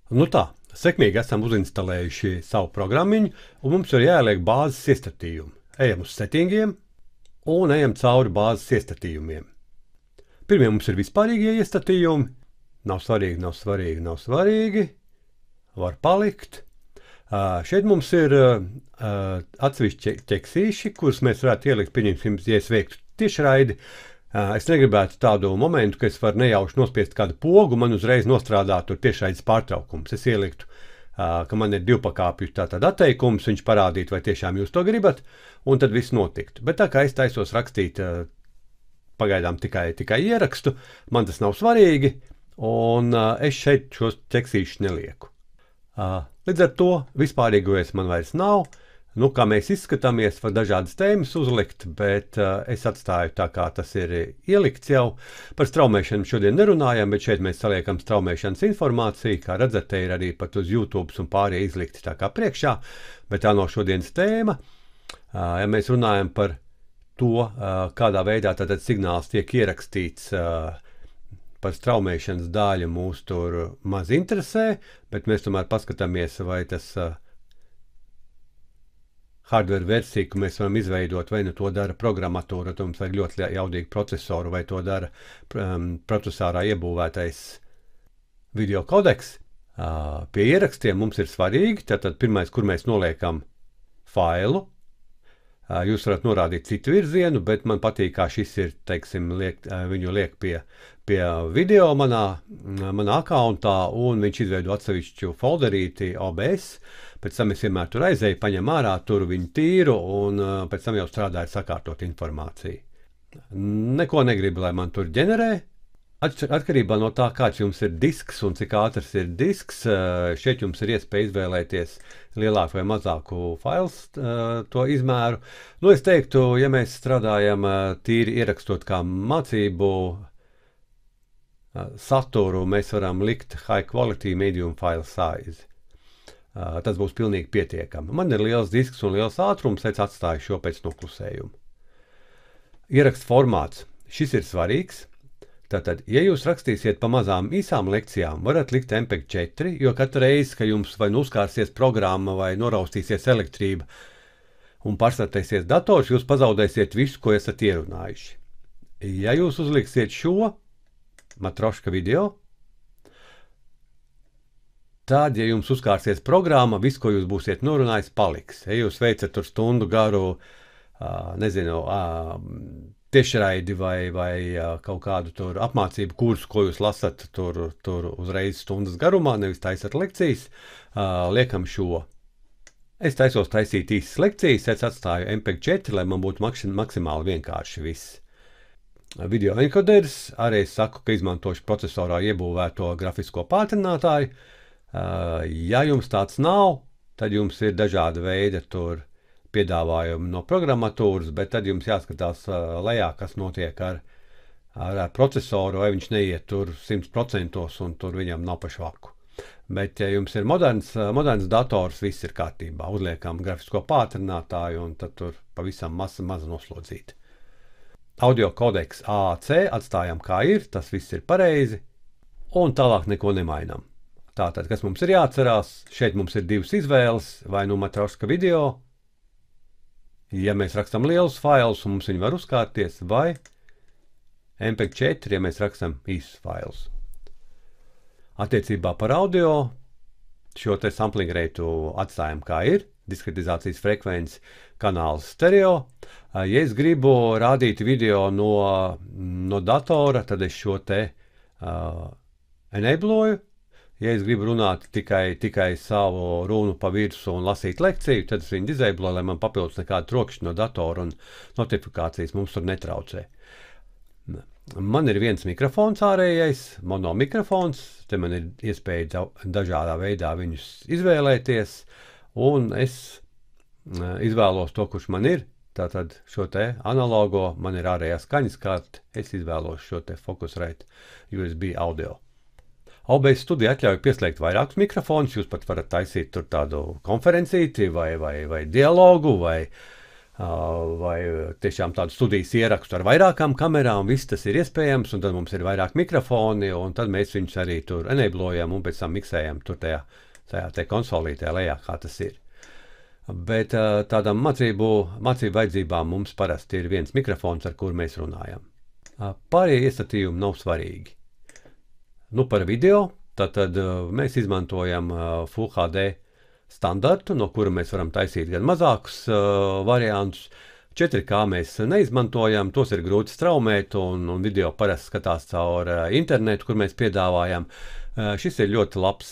Nu tā, sekmīgi esam uzinstalējuši savu programmiņu, un mums ir jāieliek bāzes iestatījumi. Ejam uz settingiem un ejam cauri bāzes iestatījumiem. Pirmie mums ir vispārīgie iestatījumi. Nav svarīgi. Var palikt. Šeit mums ir atsevišķi ķeksīši, kurus mēs varētu ielikt, pieņemsim, ja es veiktu tiešraidi. Es negribētu tādu momentu, ka es varu nejauši nospiest kādu pogu, man uzreiz nostrādāt tur tiešraides pārtraukums. Es ieliktu, ka man ir divpakāpju tātad atteikums, viņš parādītu, vai tiešām jūs to gribat, un tad viss notiktu. Bet tā kā es taisos rakstīt pagaidām tikai ierakstu, man tas nav svarīgi, un es šeit šos ķeksīšus nelieku. Līdz ar to vispārīgojas man vairs nav. Nu, kā mēs izskatāmies, var dažādas tēmas uzlikt, bet es atstāju tā, kā tas ir ielikts jau. Par straumēšanu šodien nerunājam, bet šeit mēs saliekam straumēšanas informāciju. Kā redzat, te ir arī pat uz YouTube un pārējie izlikti tā kā priekšā, bet tā nav šodienas tēma. Ja mēs runājam par to, kādā veidā tātad signāls tiek ierakstīts, par straumēšanas daļu mūs tur maz interesē, bet mēs tomēr paskatāmies, vai tas hardware versiju, ko mēs varam izveidot, vai nu to dara programmatūra, to mums vajag ļoti jaudīgu procesoru, vai to dara procesorā iebūvētais video kodeks. Pie ierakstiem mums ir svarīgi, tātad pirmais, kur mēs noliekam failu. Jūs varat norādīt citu virzienu, bet man patīk, kā šis ir, teiksim, viņu liek pie video manā akauntā, un viņš izveido atsevišķu folderīti OBS. Pēc tam es vienmēr tur aizēju, paņem ārā, turu viņu tīru, un pēc tam jau strādāju sakārtot informāciju. Neko negribu, lai man tur ģenerē. Atkarībā no tā, kāds jums ir disks un cik ātrs ir disks, šeit jums ir iespēja izvēlēties lielāku vai mazāku fails to izmēru. Nu, es teiktu, ja mēs strādājam tīri ierakstot kā mācību saturu, mēs varam likt high quality medium file size. Tas būs pilnīgi pietiekami. Man ir liels disks un liels ātrums, es atstāju šo pēc noklusējuma. Ierakst formāts. Šis ir svarīgs. Tātad, ja jūs rakstīsiet pa mazām īsām lekcijām, varat likt MPEG-4, jo katru reizi, ka jums vai nu uzkārsies programma vai noraustīsies elektrība un pārstartēsies dators, jūs pazaudēsiet visu, ko esat ierunājuši. Ja jūs uzliksiet šo matroška video, tad, ja jums uzkārsies programma, viss, ko jūs būsiet norunājis, paliks. Ja jūs veicat tur stundu garu, tiešraidi vai kaut kādu tur apmācību kursu, ko jūs lasat tur uzreiz stundas garumā, nevis taisat lekcijas, liekam šo. Es taisos taisīt īsas lekcijas, es atstāju MPEG-4, lai man būtu maksimāli vienkārši viss. Video encoderis, arī es saku, ka izmantošu procesorā iebūvēto grafisko pātrinātāju. Ja jums tāds nav, tad jums ir dažāda veida tur piedāvājumi no programmatūras, bet tad jums jāskatās lejā, kas notiek ar procesoru, vai viņš neiet tur 100% un tur viņam nav pašvaku. Bet, ja jums ir moderns dators, viss ir kārtībā. Uzliekam grafisko pātrinātāju un tad tur pavisam maz noslodzīti. Audio kodeks AAC atstājam kā ir, tas viss ir pareizi, un tālāk neko nemainam. Tātad, kas mums ir jāatcerās, šeit mums ir divas izvēles, vai nu matroška video, ja mēs rakstam lielus failus un mums viņi var uzkārties, vai MPEG-4, ja mēs rakstam īsus failus. Attiecībā par audio šo te sampling reitu atstājam kā ir, diskretizācijas frekvenci kanāls stereo. Ja es gribu rādīt video no datora, tad es šo te enabloju. Ja es gribu runāt tikai savu runu pa virsu un lasīt lekciju, tad es viņu disabloju, lai man papildus nekāda trokšņa no datora un notifikācijas mums tur netraucē. Man ir viens mikrofons ārējais, mono mikrofons, te man ir iespēja dažādā veidā viņus izvēlēties, un es izvēlos to, kurš man ir. Tātad šo te analogo, man ir ārējā skaņas karte, es izvēlos šo te Focusrite USB audio. OBS studija atļauj pieslēgt vairākus mikrofonus, jūs pat varat taisīt tur tādu konferencīti vai dialogu vai vai tiešām tādu studijas ierakstu ar vairākām kamerām, viss tas ir iespējams, un tad mums ir vairāk mikrofoni, un tad mēs viņus arī tur enablojam un pēc tam miksējam tur tajā te konsolītē lejā, kā tas ir. Bet tādām mācību vajadzībām mums parasti ir viens mikrofons, ar kuru mēs runājam. Pārējie iestatījumi nav svarīgi. Nu, par video, tad mēs izmantojam Full HD standartu, no kura mēs varam taisīt gan mazākus variantus. 4K mēs neizmantojam, tos ir grūti straumēt, un video parasti skatās caur internetu, kur mēs piedāvājam. Šis ir ļoti labs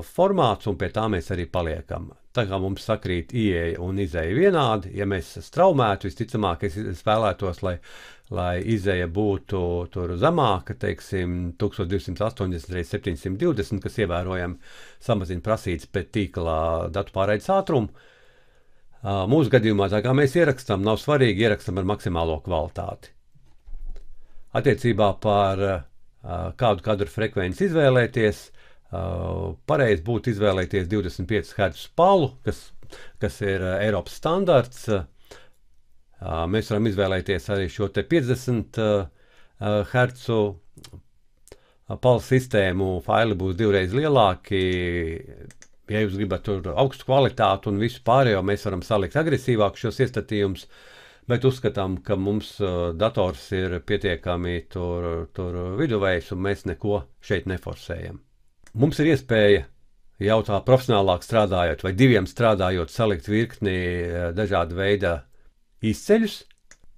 formāts, un pie tā mēs arī paliekam. Tā kā mums sakrīt ieeja un izeja vienādi, ja mēs straumētu, visticamāk, es vēlētos, lai izeja būtu tur zemāka, teiksim, 1280 x 720, kas ievērojami samazina prasītas pēc tīkla datu pārraides ātrumu. Mūsu gadījumā, tā kā mēs ierakstām, nav svarīgi, ierakstām ar maksimālo kvalitāti. Attiecībā par kādu kadru frekvenci izvēlēties, pareizi būtu izvēlēties 25 Hz palu, kas ir Eiropas standarts. Mēs varam izvēlēties arī šo te 50 Hz palu sistēmu, faili būs divreiz lielāki. Ja jūs gribat tur augstu kvalitāti un visu pārējo, mēs varam salikt agresīvāk šos iestatījumus, bet uzskatām, ka mums dators ir pietiekami tur viduvējs, un mēs neko šeit neforsējam. Mums ir iespēja jau tā profesionālāk strādājot vai diviem strādājot, salikt virkni dažāda veida izceļus,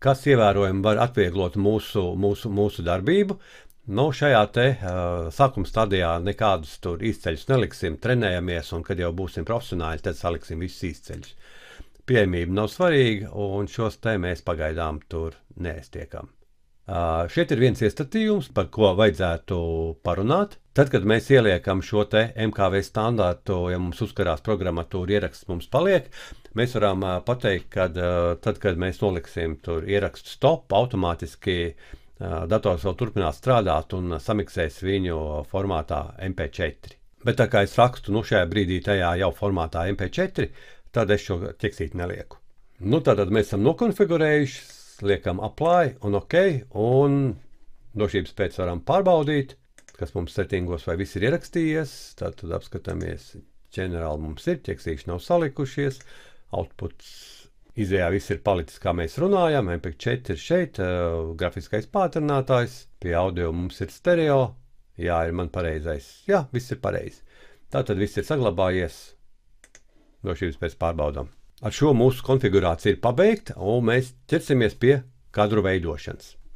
kas ievērojami var atvieglot mūsu darbību. Nu, šajā te sākuma stadijā nekādus tur izceļus neliksim, trenējamies, un kad jau būsim profesionāļi, tad saliksim visus izceļus. Pieejamība nav svarīga, un šos te mēs pagaidām tur neaiztiekam. Šeit ir viens iestatījums, par ko vajadzētu parunāt. Tad, kad mēs ieliekam šo te MKV standārtu, ja mums uzkarās programmatūra, ieraksts mums paliek, mēs varam pateikt, ka tad, kad mēs noliksim tur ierakstu stop, automātiski dators vēl turpinās strādāt un samiksēs viņu formātā MP4. Bet tā kā es rakstu, šajā brīdī tajā jau formātā MP4, tad es šo ķeksīti nelieku. Nu, tātad mēs esam nokonfigurējuši, liekam apply un OK, un drošības pēc varam pārbaudīt, kas mums settingos vai viss ir ierakstījies. Tātad apskatāmies, ģenerāli mums ir, ķeksīši nav salikušies, outputs izējā viss ir palicis, kā mēs runājam, MP4 ir šeit, grafiskais pātrinātājs, pie audio mums ir stereo, jā, ir man pareizais, jā, viss ir pareizi. Tātad viss ir saglabājies, drošības pēc pārbaudām. Ar šo mūsu konfigurācija ir pabeigta, un mēs ķersimies pie kadru veidošanas.